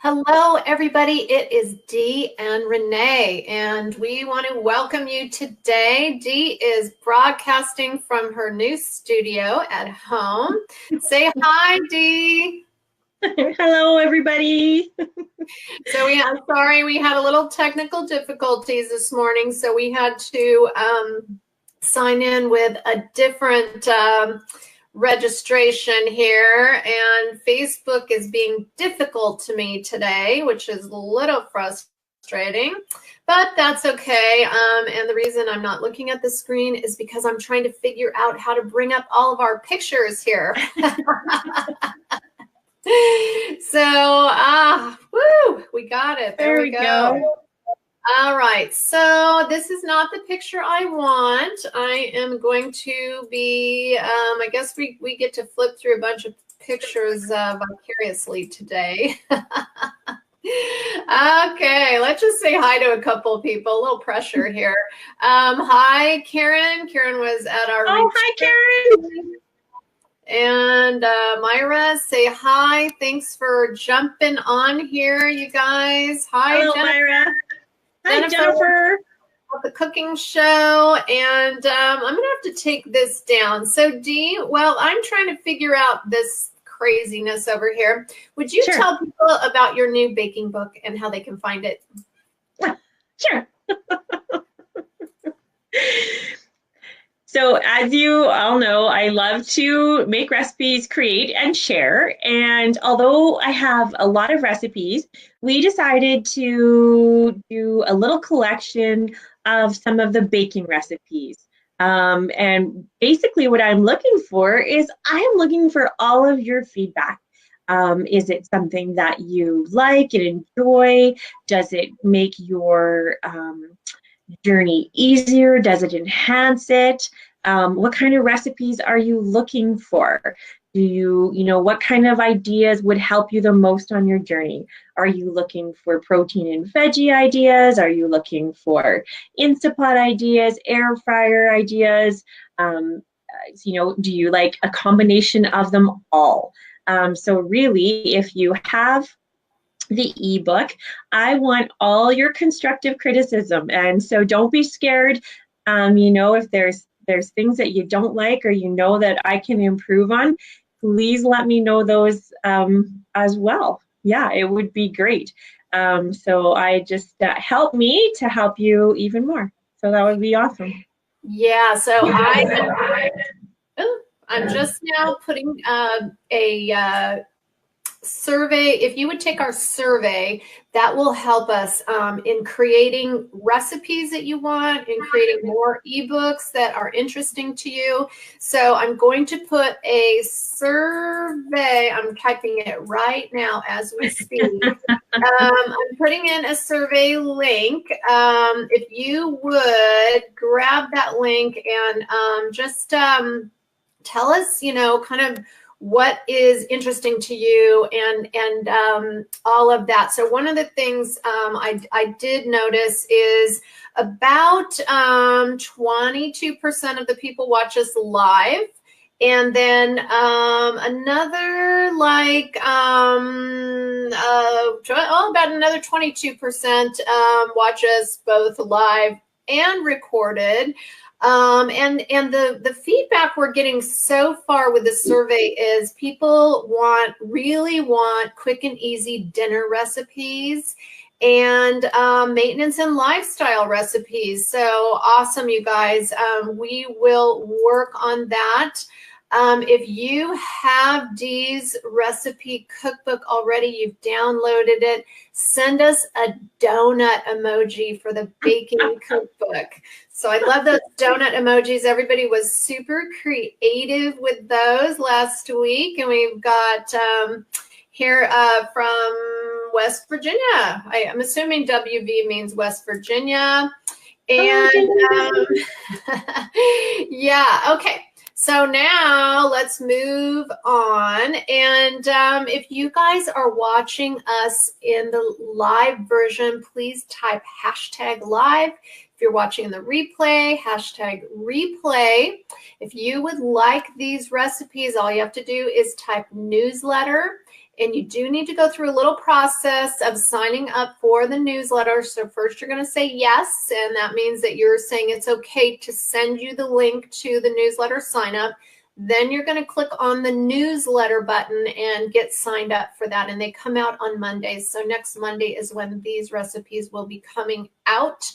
Hello, everybody. It is Dee and Renee, and we want to welcome you today. Dee is broadcasting from her new studio at home. Say hi, Dee. Hello, everybody. So I'm sorry, we had a little technical difficulties this morning, so we had to sign in with a different registration here, and Facebook is being difficult to me today, which is a little frustrating, but that's okay. And the reason I'm not looking at the screen is because I'm trying to figure out how to bring up all of our pictures here. So, woo, we got it. There we go. All right, so this is not the picture I want. I am going to be, I guess we get to flip through a bunch of pictures vicariously today. Okay, let's just say hi to a couple of people. A little pressure here. Hi, Karen. Karen was at our retreat. Hi, Karen. And Myra, say hi. Thanks for jumping on here, you guys. Hi, hello, Jennifer. Myra. Hi, Jennifer. The cooking show, and I'm gonna have to take this down. So Dee, well, I'm trying to figure out this craziness over here. Would you tell people about your new baking book and how they can find it? Sure. So as you all know, I love to make recipes, create, and share. And although I have a lot of recipes, we decided to do a little collection of some of the baking recipes. And basically what I'm looking for is I am looking for all of your feedback. Is it something that you like and enjoy? Does it make your journey easier? Does it enhance it? What kind of recipes are you looking for? Do you what kind of ideas would help you the most on your journey? Are you looking for protein and veggie ideas? Are you looking for Instapot ideas, air fryer ideas? Do you like a combination of them all? So really, if you have the ebook, I want all your constructive criticism, and so don't be scared. If there's things that you don't like or that I can improve on, please let me know those as well. Yeah, it would be great. So I just help me to help you even more. So that would be awesome. Yeah. So I'm just now putting a survey. If you would take our survey, that will help us in creating recipes that you want, in creating more ebooks that are interesting to you. So I'm going to put a survey. I'm typing it right now as we speak. I'm putting in a survey link. If you would grab that link and just tell us, kind of what is interesting to you and all of that. So one of the things I did notice is about 22% of the people watch us live. And then another about another 22% watch us both live and recorded. And the feedback we're getting so far with the survey is people really want quick and easy dinner recipes and maintenance and lifestyle recipes. So awesome, you guys. We will work on that. If you have Dee's recipe cookbook already, you've downloaded it, send us a donut emoji for the baking cookbook. So I love those donut emojis. Everybody was super creative with those last week. And we've got here from West Virginia. I'm assuming WV means West Virginia. And yeah, okay. So now let's move on. And if you guys are watching us in the live version, please type #live. If you're watching the replay, #replay. If you would like these recipes, all you have to do is type newsletter And you do need to go through a little process of signing up for the newsletter. So first you're going to say yes, and that means that you're saying it's okay to send you the link to the newsletter sign up. Then you're going to click on the newsletter button and get signed up for that. And they come out on Mondays. So next Monday is when these recipes will be coming out.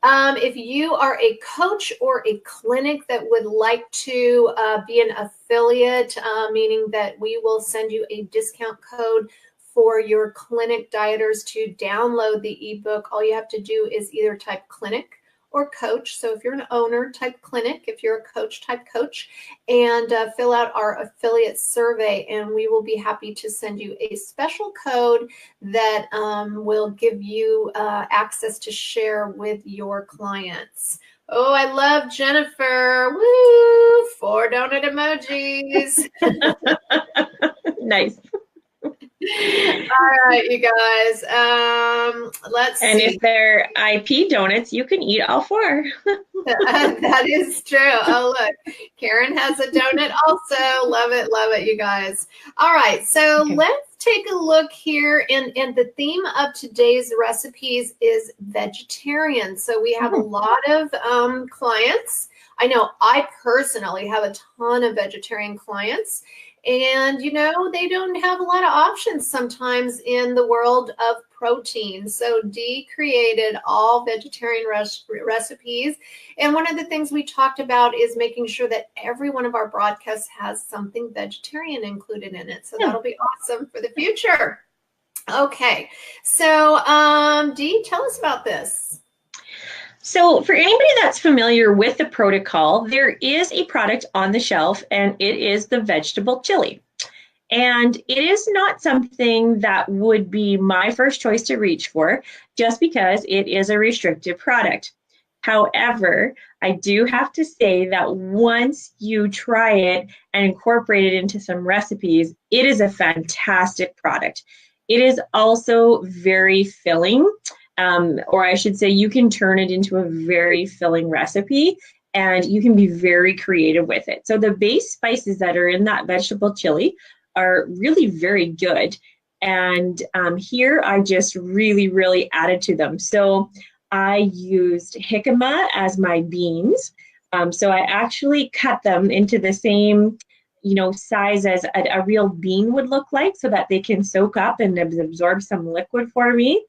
If you are a coach or a clinic that would like to be an affiliate, meaning that we will send you a discount code for your clinic dieters to download the ebook, all you have to do is either type clinic or coach. So if you're an owner, type clinic. If you're a coach, type coach, and fill out our affiliate survey, and we will be happy to send you a special code that will give you access to share with your clients. Oh, I love Jennifer. Woo! 4 donut emojis. Nice. All right, you guys. Let's see. And if they're IP donuts, you can eat all 4. That is true. Oh, look, Karen has a donut also. Love it, you guys. All right, so let's take a look here. And the theme of today's recipes is vegetarian. So we have a lot of clients. I know I personally have a ton of vegetarian clients. And, you know, they don't have a lot of options sometimes in the world of protein. So Dee created all vegetarian recipes. And one of the things we talked about is making sure that every one of our broadcasts has something vegetarian included in it. So that'll be awesome for the future. Okay. So Dee, tell us about this. So for anybody that's familiar with the protocol, there is a product on the shelf, and it is the vegetable chili. And it is not something that would be my first choice to reach for, just because it is a restricted product. However, I do have to say that once you try it and incorporate it into some recipes, it is a fantastic product. It is also very filling. Or I should say, you can turn it into a very filling recipe, and you can be very creative with it. So the base spices that are in that vegetable chili are really very good. And here I just really added to them. So I used jicama as my beans. So I actually cut them into the same size as a real bean would look like, so that they can soak up and absorb some liquid for me.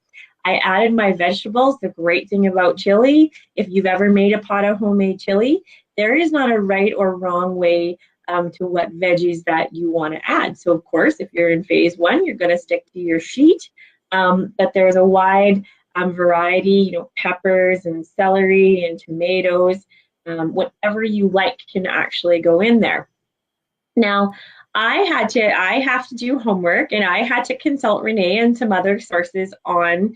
I added my vegetables. The great thing about chili, if you've ever made a pot of homemade chili, there is not a right or wrong way to what veggies that you want to add. So of course, if you're in phase 1, you're going to stick to your sheet, but there's a wide variety, peppers and celery and tomatoes, whatever you like can actually go in there. Now, I have to do homework, and I had to consult Renee and some other sources on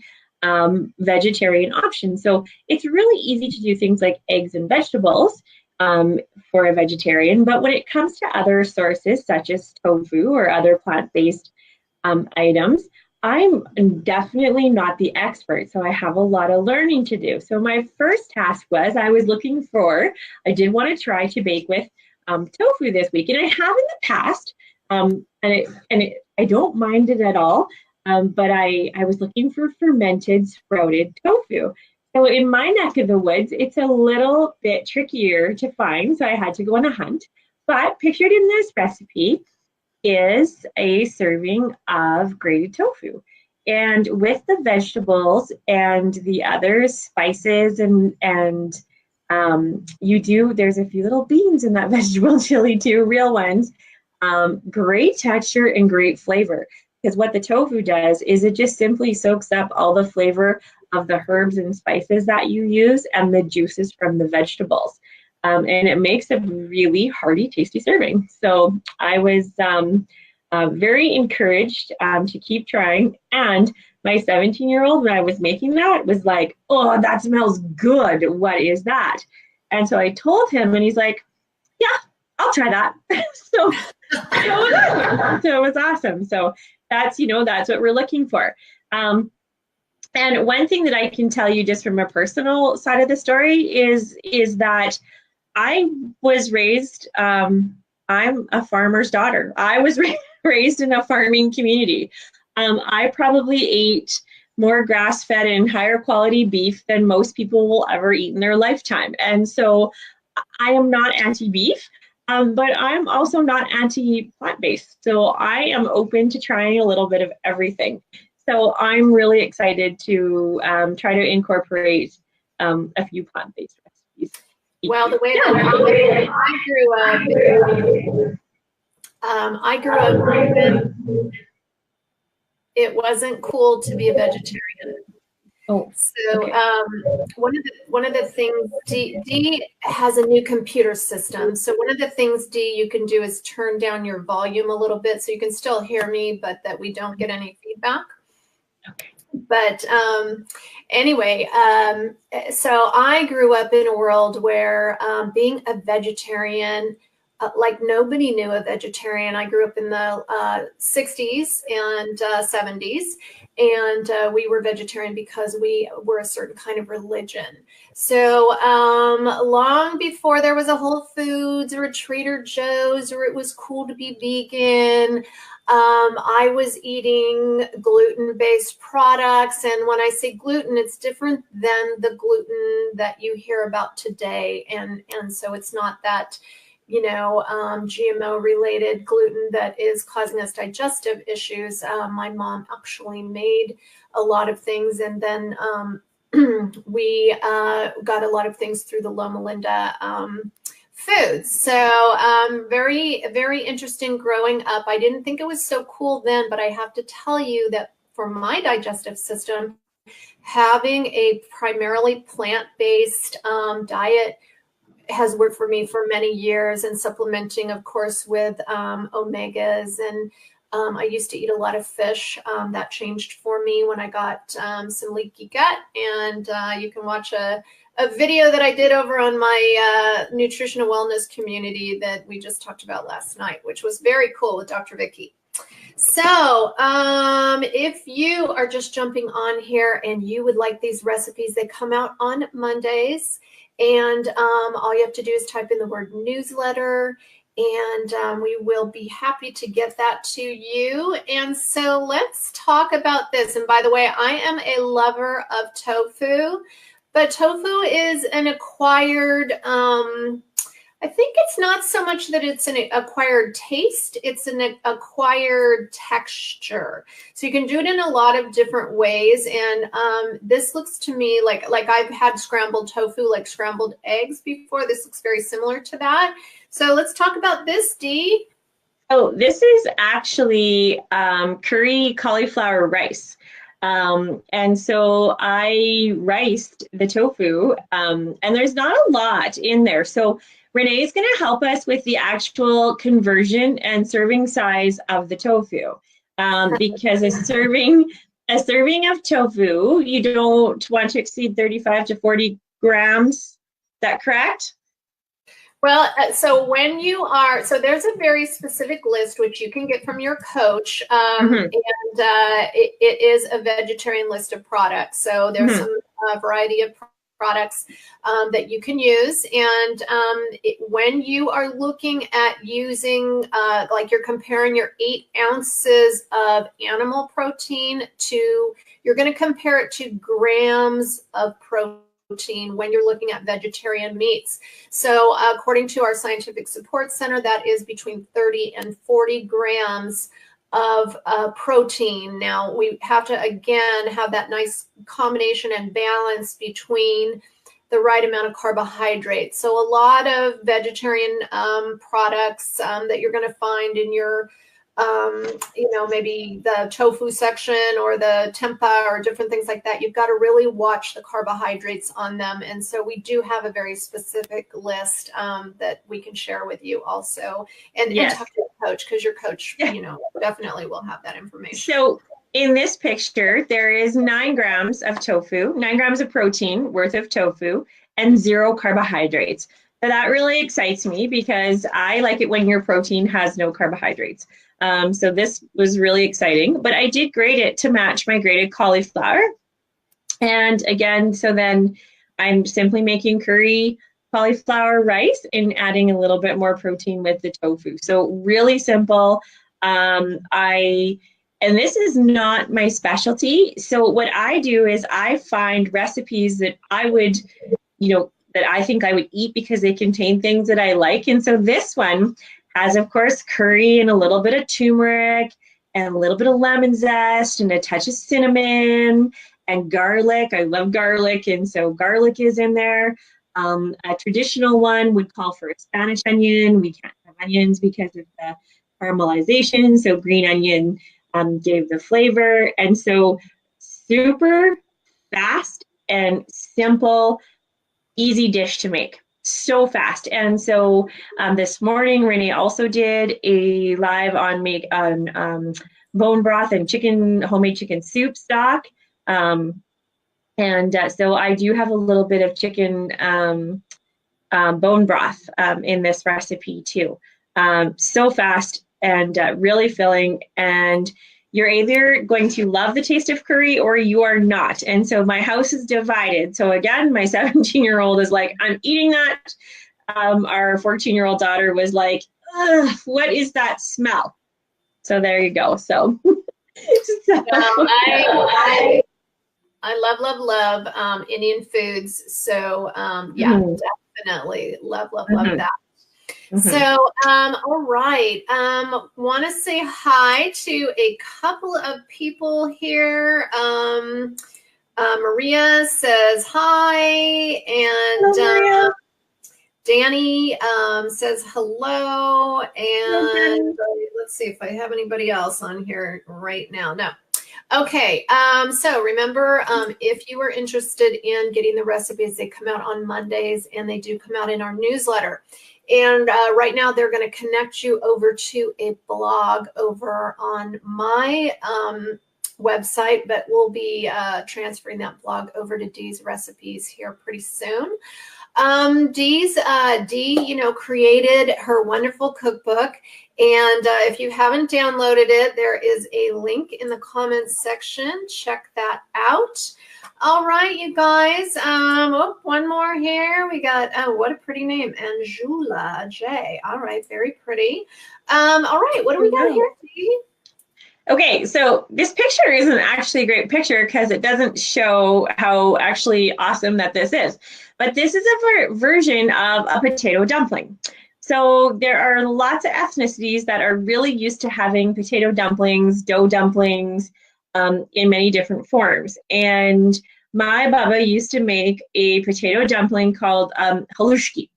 vegetarian options. So it's really easy to do things like eggs and vegetables for a vegetarian, but when it comes to other sources such as tofu or other plant-based items, I'm definitely not the expert, so I have a lot of learning to do. So my first task was I did want to try to bake with tofu this week, and I have in the past, I don't mind it at all, but I was looking for fermented sprouted tofu. So in my neck of the woods, it's a little bit trickier to find, so I had to go on a hunt. But pictured in this recipe is a serving of grated tofu. And with the vegetables and the other spices and there's a few little beans in that vegetable chili too, real ones. Great texture and great flavor, because what the tofu does is it just simply soaks up all the flavor of the herbs and spices that you use and the juices from the vegetables. And it makes a really hearty, tasty serving. So I was very encouraged to keep trying. And my 17-year-old, when I was making that, was like, "Oh, that smells good. What is that?" And so I told him, and he's like, "Yeah, I'll try that." So it was awesome. So that's what we're looking for. And one thing that I can tell you just from a personal side of the story is that I was raised, I'm a farmer's daughter. I was raised in a farming community. I probably ate more grass-fed and higher quality beef than most people will ever eat in their lifetime. And so I am not anti-beef, but I'm also not anti-plant-based. So I am open to trying a little bit of everything. So I'm really excited to try to incorporate a few plant-based recipes. Well, the way that I grew up, it wasn't cool to be a vegetarian. Oh, so okay. One of the things, Dee has a new computer system. So one of the things, Dee, you can do is turn down your volume a little bit so you can still hear me, but that we don't get any feedback. Okay. But anyway, so I grew up in a world where being a vegetarian, like nobody knew a vegetarian. I grew up in the 60s and 70s, and we were vegetarian because we were a certain kind of religion. So long before there was a Whole Foods or a Trader Joe's, or it was cool to be vegan, I was eating gluten-based products. And when I say gluten, it's different than the gluten that you hear about today. And so it's not that, GMO related gluten that is causing us digestive issues. My mom actually made a lot of things, and then we got a lot of things through the Loma Linda foods. So very, very interesting growing up. I didn't think it was so cool then, but I have to tell you that for my digestive system, having a primarily plant-based diet has worked for me for many years, and supplementing, of course, with omegas. And I used to eat a lot of fish. That changed for me when I got some leaky gut. And you can watch a video that I did over on my nutrition and wellness community that we just talked about last night, which was very cool, with Dr. Vicky. So if you are just jumping on here and you would like these recipes, they come out on Mondays. And all you have to do is type in the word newsletter, and we will be happy to get that to you. And so let's talk about this. And by the way, I am a lover of tofu, but tofu is an acquired, I think it's not so much that it's an acquired taste, it's an acquired texture. So you can do it in a lot of different ways. And this looks to me like I've had scrambled tofu, like scrambled eggs before. This looks very similar to that. So let's talk about this, Dee. Oh, this is actually curry cauliflower rice. And so I riced the tofu, and there's not a lot in there. So Renee is going to help us with the actual conversion and serving size of the tofu, because a serving of tofu, you don't want to exceed 35 to 40 grams. Is that correct? Well, so when you are, so there's a very specific list which you can get from your coach, and it is a vegetarian list of products. So there's some variety of products that you can use. And when you are looking at using, like you're comparing your 8 ounces of animal protein to, you're going to compare it to grams of protein when you're looking at vegetarian meats. So according to our scientific support center, that is between 30 and 40 grams of protein. Now we have to, again, have that nice combination and balance between the right amount of carbohydrates. So a lot of vegetarian products that you're going to find in your maybe the tofu section or the tempeh or different things like that, you've got to really watch the carbohydrates on them. And so we do have a very specific list that we can share with you also. And talk to your coach, because your coach, definitely will have that information. So in this picture, there is 9 grams of tofu, 9 grams of protein worth of tofu, and 0 carbohydrates. So that really excites me, because I like it when your protein has no carbohydrates. So this was really exciting, but I did grate it to match my grated cauliflower. And again, so then I'm simply making curry cauliflower rice and adding a little bit more protein with the tofu. So really simple. And this is not my specialty. So what I do is I find recipes that I would, that I think I would eat because they contain things that I like. And so this one has, of course, curry and a little bit of turmeric and a little bit of lemon zest and a touch of cinnamon and garlic. I love garlic, and so garlic is in there. A traditional one would call for a Spanish onion. We can't have onions because of the caramelization, so green onion gave the flavor. And so super fast and simple, easy dish to make. So fast. And so this morning, Renee also did a live on bone broth and homemade chicken soup stock. So I do have a little bit of chicken bone broth in this recipe too. So fast and really filling, and you're either going to love the taste of curry or you are not. And so my house is divided. So again, my 17-year-old is like, I'm eating that. Our 14-year-old daughter was like, ugh, what is that smell? So there you go. So, I love Indian foods. So yeah, definitely love that. So, all right. Want to say hi to a couple of people here. Maria says hi, and Danny says hello. And let's see if I have anybody else on here right now. No. Okay, so remember, if you are interested in getting the recipes, they come out on Mondays, and they do come out in our newsletter. And right now, they're going to connect you over to a blog over on my website, but we'll be transferring that blog over to Dee's recipes here pretty soon. Dee, created her wonderful cookbook. And if you haven't downloaded it, there is a link in the comments section. Check that out. All right, you guys. One more here. We got, what a pretty name. Anjula J. All right, very pretty. All right, what do we got here, Dee? Okay, so this picture isn't actually a great picture because it doesn't show how actually awesome that this is. But this is a version of a potato dumpling. So there are lots of ethnicities that are really used to having potato dumplings, dough dumplings, in many different forms. And my baba used to make a potato dumpling called halushki.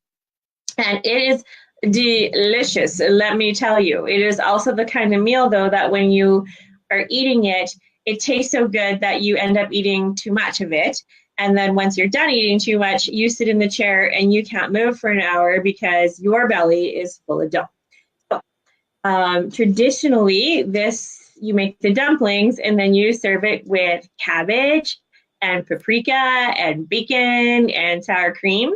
And it is delicious, let me tell you. It is also the kind of meal, though, that when you are eating it, it tastes so good that you end up eating too much of it. And then once you're done eating too much, you sit in the chair and you can't move for an hour because your belly is full of dough. So, traditionally, you make the dumplings and then you serve it with cabbage and paprika and bacon and sour cream.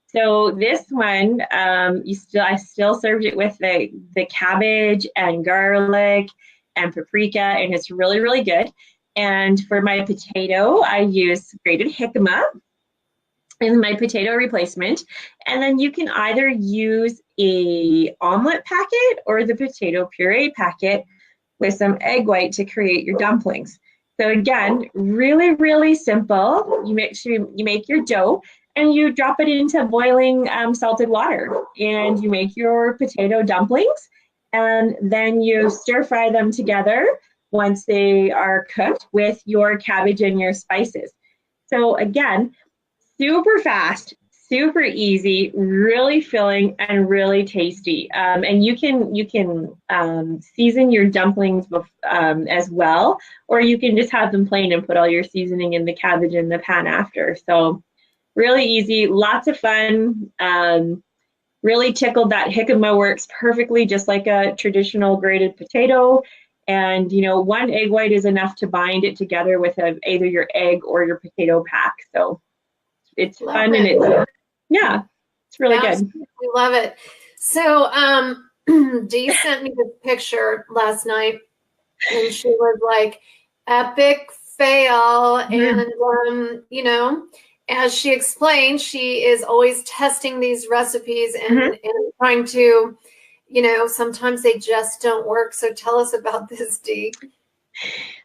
So this one, I still served it with the cabbage and garlic and paprika, and it's really, really good. And for my potato, I use grated jicama in my potato replacement. And then you can either use a omelet packet or the potato puree packet with some egg white to create your dumplings. So again, really, really simple. You make sure you make your dough and you drop it into boiling salted water, and you make your potato dumplings, and then you stir fry them together once they are cooked with your cabbage and your spices. So again, super fast, super easy, really filling, and really tasty. And you can season your dumplings as well, or you can just have them plain and put all your seasoning in the cabbage in the pan after. So really easy, lots of fun. Really tickled that jicama works perfectly, just like a traditional grated potato. And one egg white is enough to bind it together with either your egg or your potato pack. So it's fun and it's really good. We love it. So Dee sent me this picture last night, and she was like, epic fail. And as she explained, she is always testing these recipes and trying to you know, sometimes they just don't work. So tell us about this, Dee.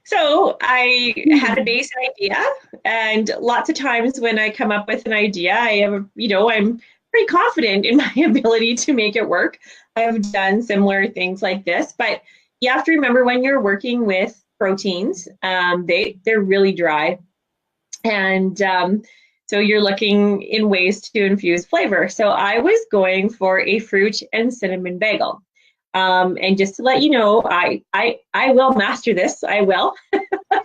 So I had a base idea, and lots of times when I come up with an idea, I have, I'm pretty confident in my ability to make it work. I've done similar things like this, but you have to remember when you're working with proteins, they're really dry, and so you're looking in ways to infuse flavor. So I was going for a fruit and cinnamon bagel. And just to let you know, I will master this. I will.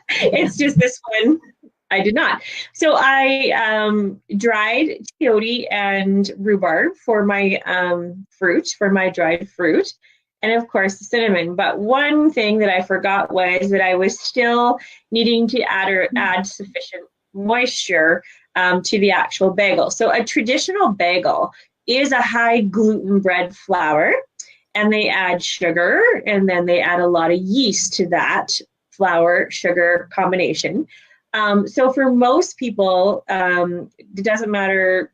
It's just this one I did not. So I dried peyote and rhubarb for my fruit, for my dried fruit, and of course the cinnamon. But one thing that I forgot was that I was still needing to add sufficient moisture to the actual bagel. So a traditional bagel is a high gluten bread flour, and they add sugar, and then they add a lot of yeast to that flour sugar combination. So for most people, it doesn't matter,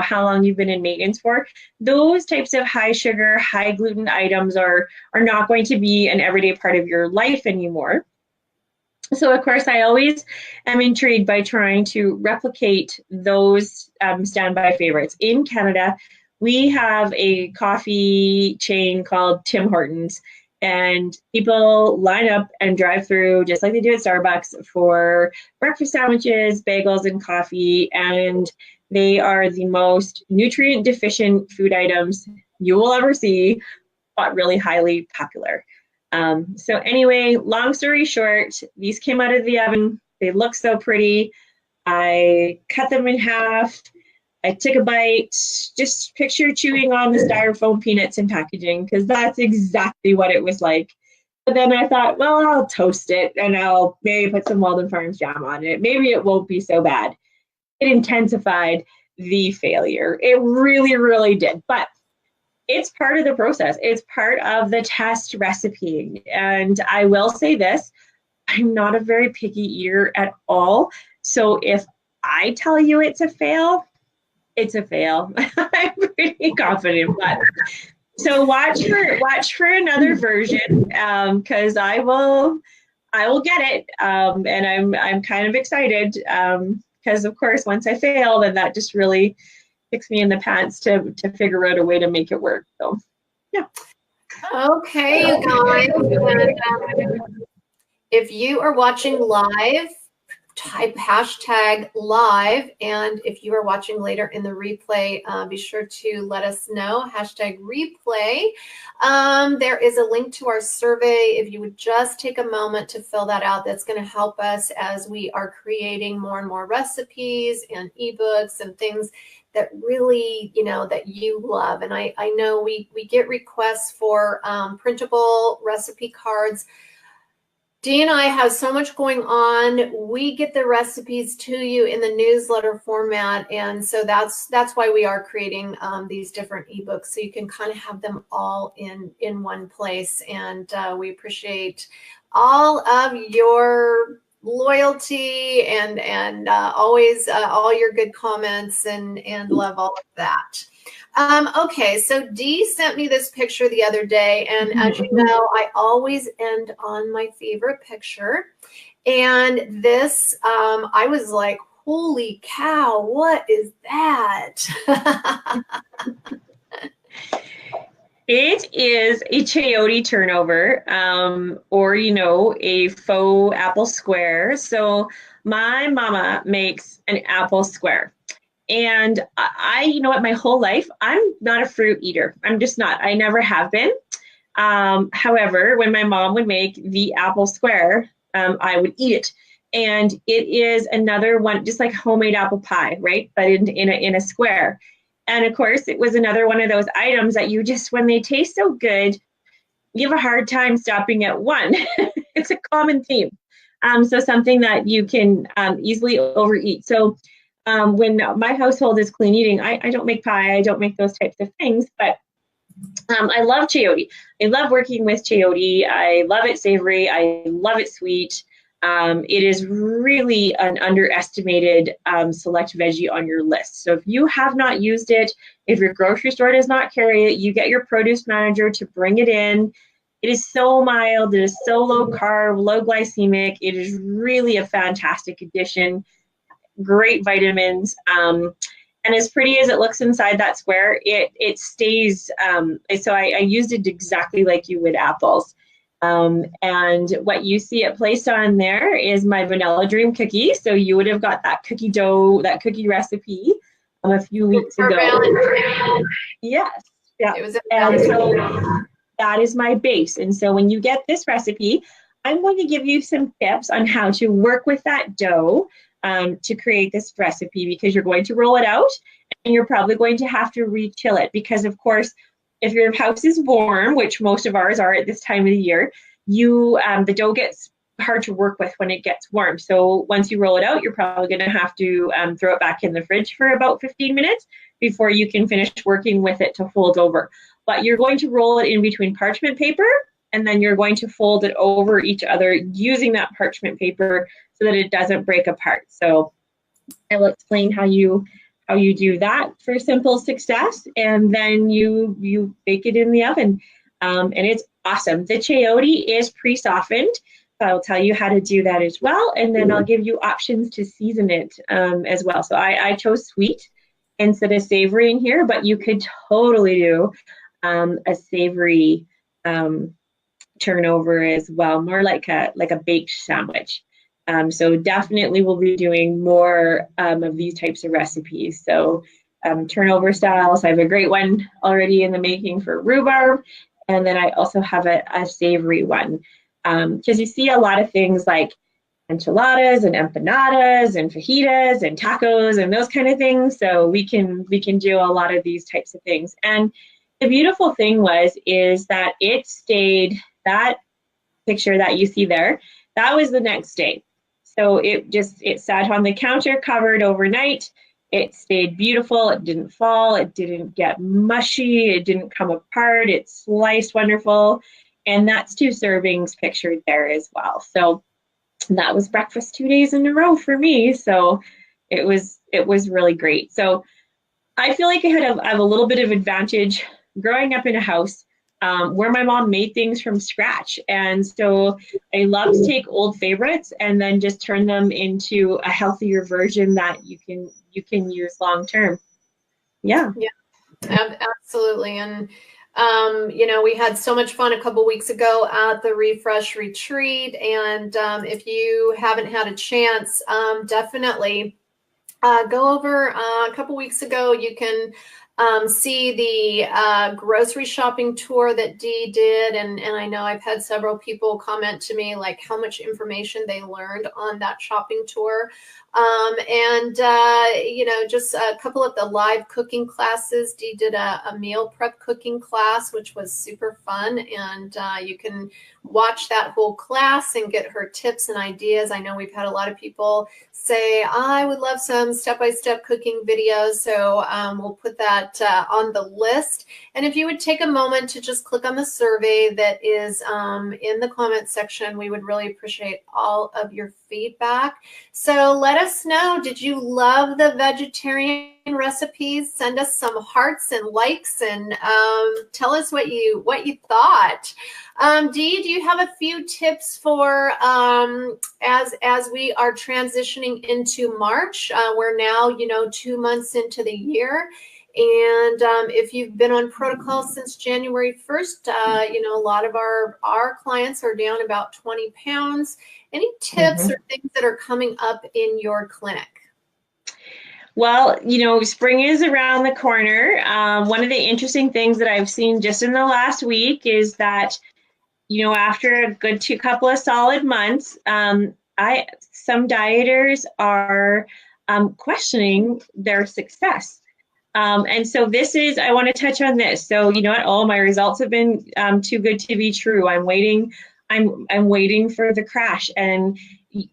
how long you've been in maintenance for, those types of high sugar, high gluten items are not going to be an everyday part of your life anymore. So of course, I always am intrigued by trying to replicate those standby favorites. In Canada, we have a coffee chain called Tim Hortons, and people line up and drive through just like they do at Starbucks for breakfast sandwiches, bagels, and coffee. And they are the most nutrient deficient food items you will ever see, but really highly popular. So anyway, long story short, these came out of the oven. They look so pretty. I cut them in half. I took a bite, just picture chewing on the styrofoam peanuts in packaging, because that's exactly what it was like. But then I thought, well, I'll toast it and I'll maybe put some Walden Farms jam on it. Maybe it won't be so bad. It intensified the failure. It really, really did. But it's part of the process. It's part of the test recipe. And I will say this, I'm not a very picky eater at all. So if I tell you it's a fail, it's a fail. I'm pretty confident. But so watch for another version, because I will get it. And I'm kind of excited, because of course once I fail, then that just really kicks me in the pants to figure out a way to make it work. So yeah. Okay, you guys. And, if you are watching live, type hashtag live. And if you are watching later in the replay, be sure to let us know, hashtag replay. There is a link to our survey. If you would just take a moment to fill that out, that's going to help us as we are creating more and more recipes and ebooks and things that really, that you love. And I know we get requests for printable recipe cards. Dee and I have so much going on. We get the recipes to you in the newsletter format. And so that's why we are creating these different ebooks, so you can kind of have them all in one place. And we appreciate all of your loyalty and always all your good comments and love all of that. Okay, so Dee sent me this picture the other day, and as you know, I always end on my favorite picture. And this, I was like, holy cow, what is that? It is a chayote turnover, or, a faux apple square. So my mama makes an apple square. And I, my whole life, I'm not a fruit eater. I'm just not. I never have been. However, when my mom would make the apple square, I would eat it. And it is another one, just like homemade apple pie, right? But in a square. And of course, it was another one of those items that you just, when they taste so good, you have a hard time stopping at one. It's a common theme. So something that you can easily overeat. So when my household is clean eating, I don't make pie, I don't make those types of things, but I love chayote. I love working with chayote. I love it savory. I love it sweet. It is really an underestimated select veggie on your list. So if you have not used it, if your grocery store does not carry it, you get your produce manager to bring it in. It is so mild, it is so low carb, low glycemic. It is really a fantastic addition, great vitamins. And as pretty as it looks inside that square, it stays. So I used it exactly like you would apples. And what you see it placed on there is my Vanilla Dream cookie. So you would have got that cookie dough, that cookie recipe a few weeks ago. Yes. Yeah. It was and so that is my base. And so when you get this recipe, I'm going to give you some tips on how to work with that dough to create this recipe, because you're going to roll it out and you're probably going to have to re-chill it, because of course, if your house is warm, which most of ours are at this time of the year, the dough gets hard to work with when it gets warm. So once you roll it out, you're probably going to have to throw it back in the fridge for about 15 minutes before you can finish working with it to fold over. But you're going to roll it in between parchment paper, and then you're going to fold it over each other using that parchment paper so that it doesn't break apart. So I will explain how you do that for simple success, and then you bake it in the oven, and it's awesome. The chayote is pre-softened, so I'll tell you how to do that as well, and then I'll give you options to season it as well. So I chose sweet instead of savory in here, but you could totally do a savory turnover as well, more like a baked sandwich. So definitely we'll be doing more of these types of recipes. So turnover styles, I have a great one already in the making for rhubarb. And then I also have a savory one. Because you see a lot of things like enchiladas and empanadas and fajitas and tacos and those kind of things. So we can do a lot of these types of things. And the beautiful thing is that it stayed, that picture that you see there, that was the next day. So it sat on the counter covered overnight. It stayed beautiful. It didn't fall. It didn't get mushy. It didn't come apart. It sliced wonderful. And that's 2 servings pictured there as well. So that was breakfast 2 days in a row for me. So it was really great. So I feel like I have a little bit of advantage growing up in a house where my mom made things from scratch. And so I love to take old favorites and then just turn them into a healthier version that you can use long term. Yeah. Yeah, absolutely. And we had so much fun a couple weeks ago at the Refresh Retreat. And if you haven't had a chance, definitely go over a couple weeks ago. You can see the grocery shopping tour that Dee did. And I know I've had several people comment to me like how much information they learned on that shopping tour. Just a couple of the live cooking classes. Dee did a meal prep cooking class, which was super fun. And you can watch that whole class and get her tips and ideas. I know we've had a lot of people say, I would love some step-by-step cooking videos. So we'll put that on the list. And if you would take a moment to just click on the survey that is in the comment section, we would really appreciate all of your feedback. So let us know, did you love the vegetarian recipes? Send us some hearts and likes and tell us what you thought. Dee, do you have a few tips for as we are transitioning into March? We're now 2 months into the year. And if you've been on protocol since January 1st, a lot of our clients are down about 20 pounds. Any tips or things that are coming up in your clinic? Well, spring is around the corner. One of the interesting things that I've seen just in the last week is that, after a good couple of solid months, some dieters are questioning their success. And so I want to touch on this. So, what? My results have been too good to be true. I'm waiting for the crash, and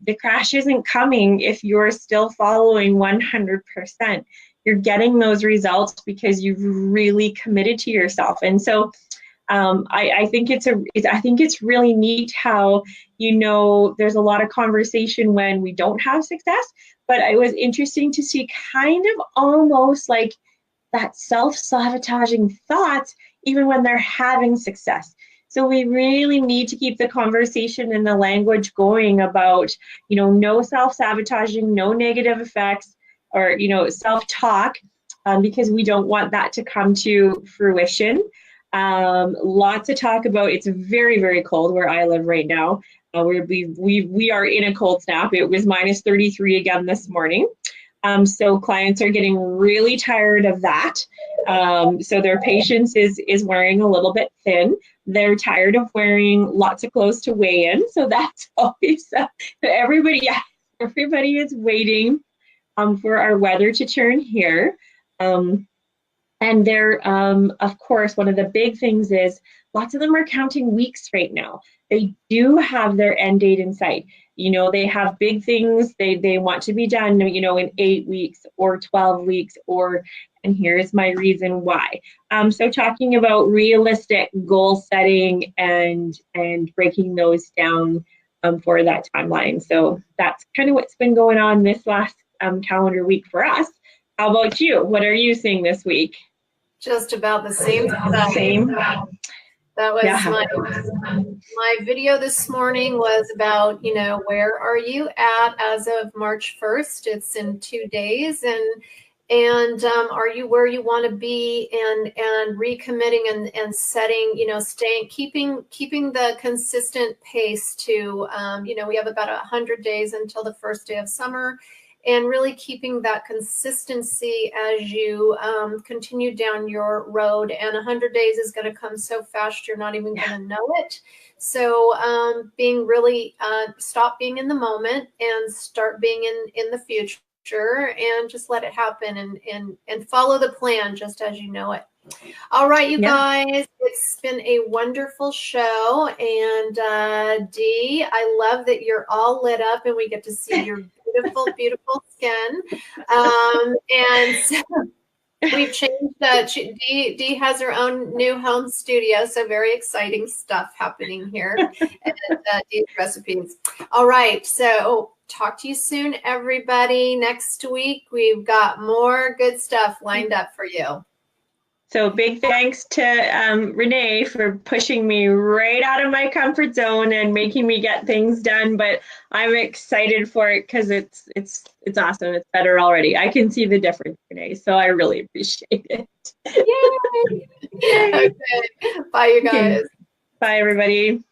the crash isn't coming if you're still following 100%. You're getting those results because you've really committed to yourself. And so I think I think it's really neat how, there's a lot of conversation when we don't have success, but it was interesting to see kind of almost like that self-sabotaging thoughts even when they're having success. So we really need to keep the conversation and the language going about, no self-sabotaging, no negative effects, or, self-talk, because we don't want that to come to fruition. Lots of talk about, it's very, very cold where I live right now. We are in a cold snap. It was minus 33 again this morning. So clients are getting really tired of that. So their patience is wearing a little bit thin. They're tired of wearing lots of clothes to weigh in. So that's always everybody is waiting for our weather to turn here. And they're, of course, one of the big things is lots of them are counting weeks right now. They do have their end date in sight. They have big things they want to be done, in 8 weeks or 12 weeks, and here's my reason why. So talking about realistic goal setting and breaking those down for that timeline. So that's kind of what's been going on this last calendar week for us. How about you? What are you seeing this week? Just about the same stuff. Same. That was my video this morning was about, where are you at as of March 1st? It's in 2 days. And are you where you want to be, and recommitting and setting, keeping the consistent pace to, we have about 100 days until the first day of summer, and really keeping that consistency as you continue down your road. And 100 days is going to come so fast, you're not even going to know it. So being really, stop being in the moment and start being in the future, and just let it happen, and follow the plan just as you know it. All right, you guys, it's been a wonderful show. And Dee, I love that you're all lit up and we get to see your beautiful, beautiful skin. And so we've changed. Dee has her own new home studio, so very exciting stuff happening here at Dee's Recipes. All right, so talk to you soon, everybody. Next week, we've got more good stuff lined up for you. So big thanks to Renee for pushing me right out of my comfort zone and making me get things done. But I'm excited for it because it's awesome. It's better already. I can see the difference, Renee. So I really appreciate it. Yay! Yay. Okay. Bye, you guys. Okay. Bye, everybody.